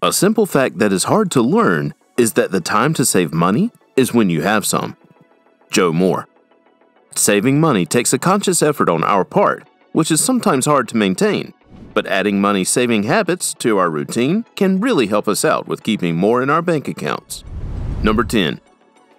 A simple fact that is hard to learn is that the time to save money is when you have some. Joe Moore. Saving money takes a conscious effort on our part, which is sometimes hard to maintain, but adding money-saving habits to our routine can really help us out with keeping more in our bank accounts. Number 10.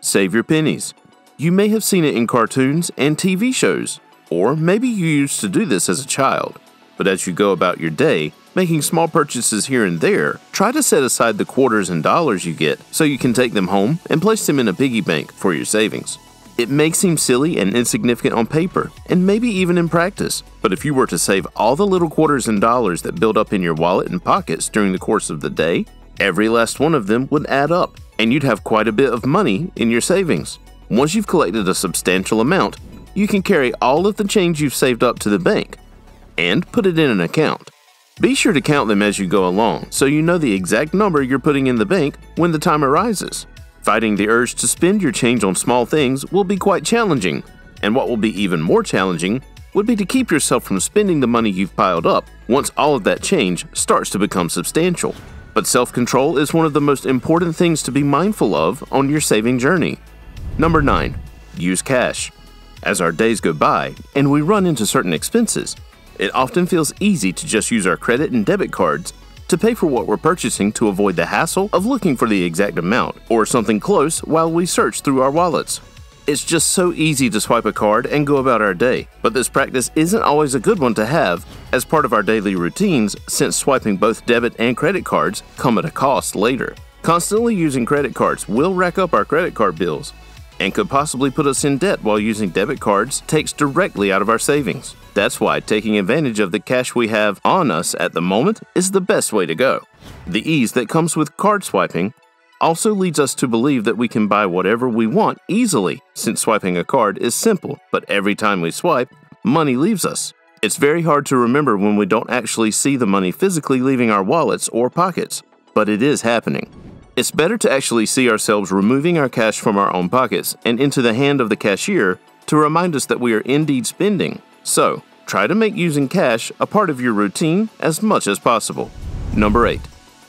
Save your pennies. You may have seen it in cartoons and TV shows, or maybe you used to do this as a child. But as you go about your day, making small purchases here and there, try to set aside the quarters and dollars you get so you can take them home and place them in a piggy bank for your savings. It may seem silly and insignificant on paper, and maybe even in practice, but if you were to save all the little quarters and dollars that build up in your wallet and pockets during the course of the day, every last one of them would add up, and you'd have quite a bit of money in your savings. Once you've collected a substantial amount, you can carry all of the change you've saved up to the bank and put it in an account. Be sure to count them as you go along so you know the exact number you're putting in the bank when the time arises. Fighting the urge to spend your change on small things will be quite challenging, and what will be even more challenging would be to keep yourself from spending the money you've piled up once all of that change starts to become substantial. But self-control is one of the most important things to be mindful of on your saving journey. Number 9. Use cash. As our days go by and we run into certain expenses, it often feels easy to just use our credit and debit cards to pay for what we're purchasing to avoid the hassle of looking for the exact amount or something close while we search through our wallets. It's just so easy to swipe a card and go about our day, but this practice isn't always a good one to have as part of our daily routines since swiping both debit and credit cards come at a cost later. Constantly using credit cards will rack up our credit card bills and could possibly put us in debt while using debit cards takes directly out of our savings. That's why taking advantage of the cash we have on us at the moment is the best way to go. The ease that comes with card swiping also leads us to believe that we can buy whatever we want easily, since swiping a card is simple, but every time we swipe, money leaves us. It's very hard to remember when we don't actually see the money physically leaving our wallets or pockets, but it is happening. It's better to actually see ourselves removing our cash from our own pockets and into the hand of the cashier to remind us that we are indeed spending. So, try to make using cash a part of your routine as much as possible. Number 8.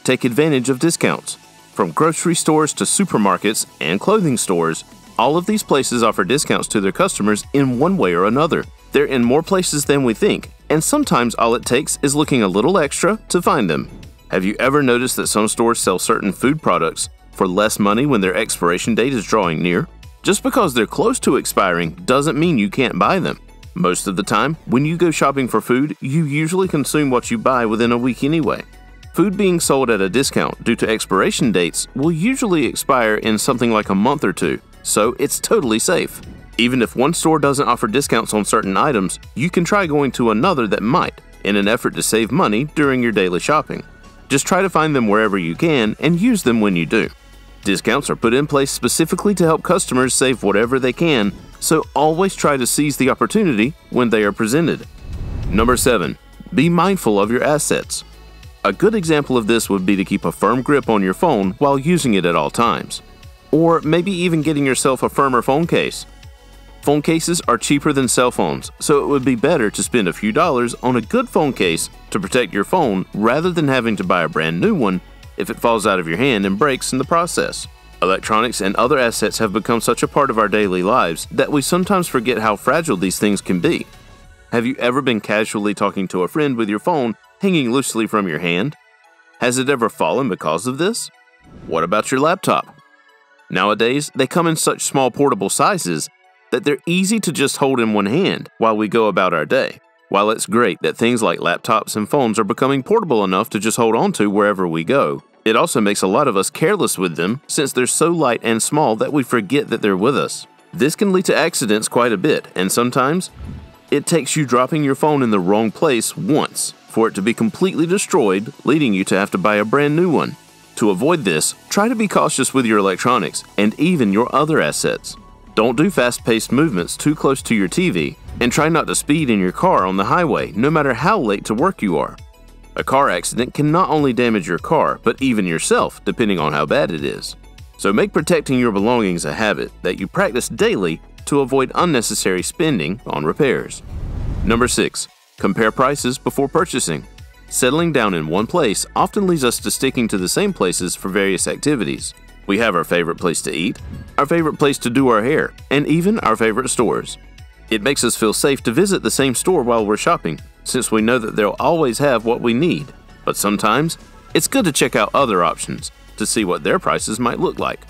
Take advantage of discounts. From grocery stores to supermarkets and clothing stores, all of these places offer discounts to their customers in one way or another. They're in more places than we think, and sometimes all it takes is looking a little extra to find them. Have you ever noticed that some stores sell certain food products for less money when their expiration date is drawing near? Just because they're close to expiring doesn't mean you can't buy them. Most of the time, when you go shopping for food, you usually consume what you buy within a week anyway. Food being sold at a discount due to expiration dates will usually expire in something like a month or two, so it's totally safe. Even if one store doesn't offer discounts on certain items, you can try going to another that might, in an effort to save money during your daily shopping. Just try to find them wherever you can and use them when you do. Discounts are put in place specifically to help customers save whatever they can, so always try to seize the opportunity when they are presented. Number 7. Be mindful of your assets. A good example of this would be to keep a firm grip on your phone while using it at all times. Or maybe even getting yourself a firmer phone case. Phone cases are cheaper than cell phones, so it would be better to spend a few dollars on a good phone case to protect your phone rather than having to buy a brand new one if it falls out of your hand and breaks in the process. Electronics and other assets have become such a part of our daily lives that we sometimes forget how fragile these things can be. Have you ever been casually talking to a friend with your phone hanging loosely from your hand? Has it ever fallen because of this? What about your laptop? Nowadays, they come in such small portable sizes that they're easy to just hold in one hand while we go about our day. While it's great that things like laptops and phones are becoming portable enough to just hold on to wherever we go, it also makes a lot of us careless with them since they're so light and small that we forget that they're with us. This can lead to accidents quite a bit, and sometimes it takes you dropping your phone in the wrong place once for it to be completely destroyed, leading you to have to buy a brand new one. To avoid this, try to be cautious with your electronics and even your other assets. Don't do fast-paced movements too close to your TV, and try not to speed in your car on the highway no matter how late to work you are. A car accident can not only damage your car, but even yourself, depending on how bad it is. So make protecting your belongings a habit that you practice daily to avoid unnecessary spending on repairs. Number 6. Compare prices before purchasing. Settling down in one place often leads us to sticking to the same places for various activities. We have our favorite place to eat, our favorite place to do our hair, and even our favorite stores. It makes us feel safe to visit the same store while we're shopping, since we know that they'll always have what we need. But sometimes, it's good to check out other options to see what their prices might look like.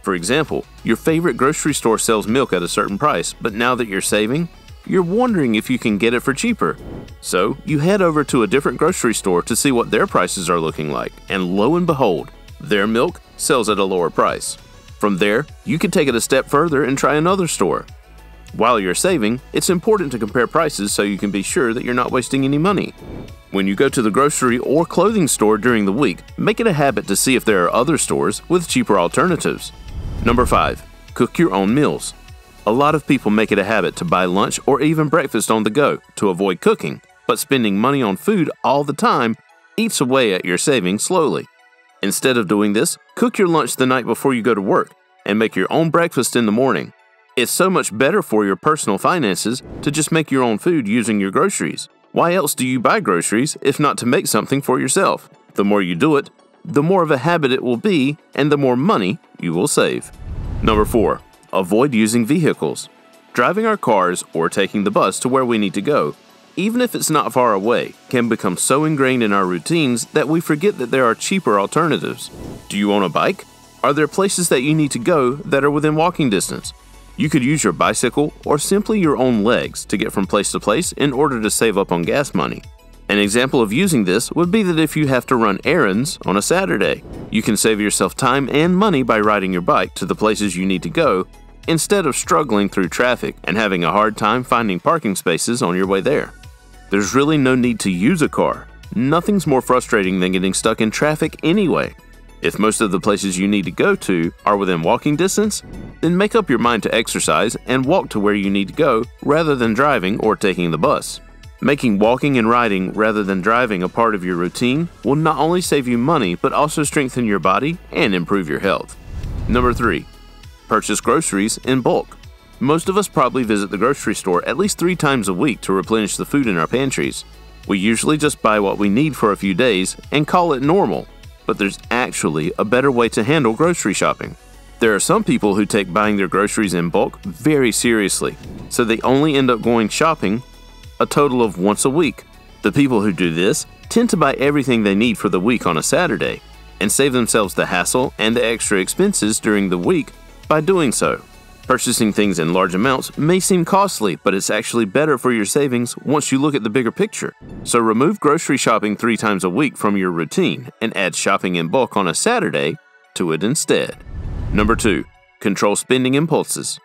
For example, your favorite grocery store sells milk at a certain price, but now that you're saving, you're wondering if you can get it for cheaper. So, you head over to a different grocery store to see what their prices are looking like, and lo and behold, their milk sells at a lower price. From there, you can take it a step further and try another store. While you're saving, it's important to compare prices so you can be sure that you're not wasting any money. When you go to the grocery or clothing store during the week, make it a habit to see if there are other stores with cheaper alternatives. Number 5. Cook your own meals. A lot of people make it a habit to buy lunch or even breakfast on the go to avoid cooking, but spending money on food all the time eats away at your savings slowly. Instead of doing this, cook your lunch the night before you go to work and make your own breakfast in the morning. It's so much better for your personal finances to just make your own food using your groceries. Why else do you buy groceries if not to make something for yourself? The more you do it, the more of a habit it will be and the more money you will save. Number 4. Avoid using vehicles. Driving our cars or taking the bus to where we need to go, even if it's not far away, can become so ingrained in our routines that we forget that there are cheaper alternatives. Do you own a bike? Are there places that you need to go that are within walking distance? You could use your bicycle or simply your own legs to get from place to place in order to save up on gas money. An example of using this would be that if you have to run errands on a Saturday, you can save yourself time and money by riding your bike to the places you need to go instead of struggling through traffic and having a hard time finding parking spaces on your way there. There's really no need to use a car. Nothing's more frustrating than getting stuck in traffic anyway. If most of the places you need to go to are within walking distance, then make up your mind to exercise and walk to where you need to go rather than driving or taking the bus. Making walking and riding rather than driving a part of your routine will not only save you money but also strengthen your body and improve your health. Number 3. Purchase groceries in bulk. Most of us probably visit the grocery store at least 3 times a week to replenish the food in our pantries. We usually just buy what we need for a few days and call it normal, but there's actually a better way to handle grocery shopping. There are some people who take buying their groceries in bulk very seriously, so they only end up going shopping a total of once a week. The people who do this tend to buy everything they need for the week on a Saturday and save themselves the hassle and the extra expenses during the week by doing so. Purchasing things in large amounts may seem costly, but it's actually better for your savings once you look at the bigger picture. So remove grocery shopping 3 times a week from your routine and add shopping in bulk on a Saturday to it instead. Number 2. Control spending impulses.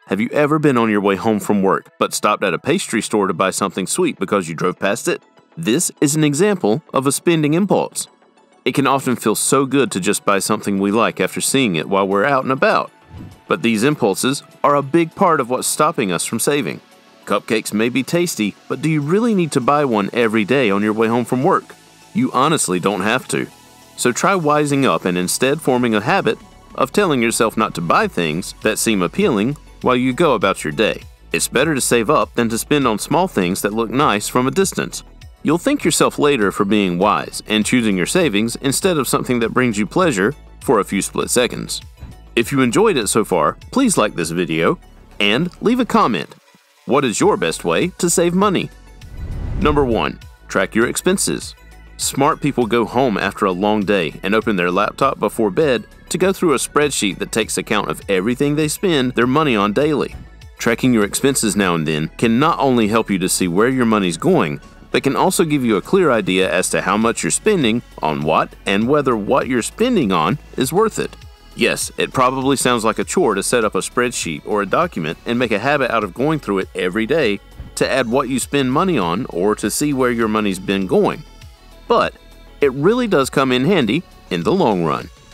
Have you ever been on your way home from work but stopped at a pastry store to buy something sweet because you drove past it? This is an example of a spending impulse. It can often feel so good to just buy something we like after seeing it while we're out and about. But these impulses are a big part of what's stopping us from saving. Cupcakes may be tasty, but do you really need to buy one every day on your way home from work? You honestly don't have to. So try wising up and instead forming a habit of telling yourself not to buy things that seem appealing while you go about your day. It's better to save up than to spend on small things that look nice from a distance. You'll thank yourself later for being wise and choosing your savings instead of something that brings you pleasure for a few split seconds. If you enjoyed it so far, please like this video and leave a comment. What is your best way to save money? Number 1. Track your expenses. Smart people go home after a long day and open their laptop before bed to go through a spreadsheet that takes account of everything they spend their money on daily. Tracking your expenses now and then can not only help you to see where your money's going, but can also give you a clear idea as to how much you're spending on what and whether what you're spending on is worth it. Yes, it probably sounds like a chore to set up a spreadsheet or a document and make a habit out of going through it every day to add what you spend money on or to see where your money's been going. But it really does come in handy in the long run.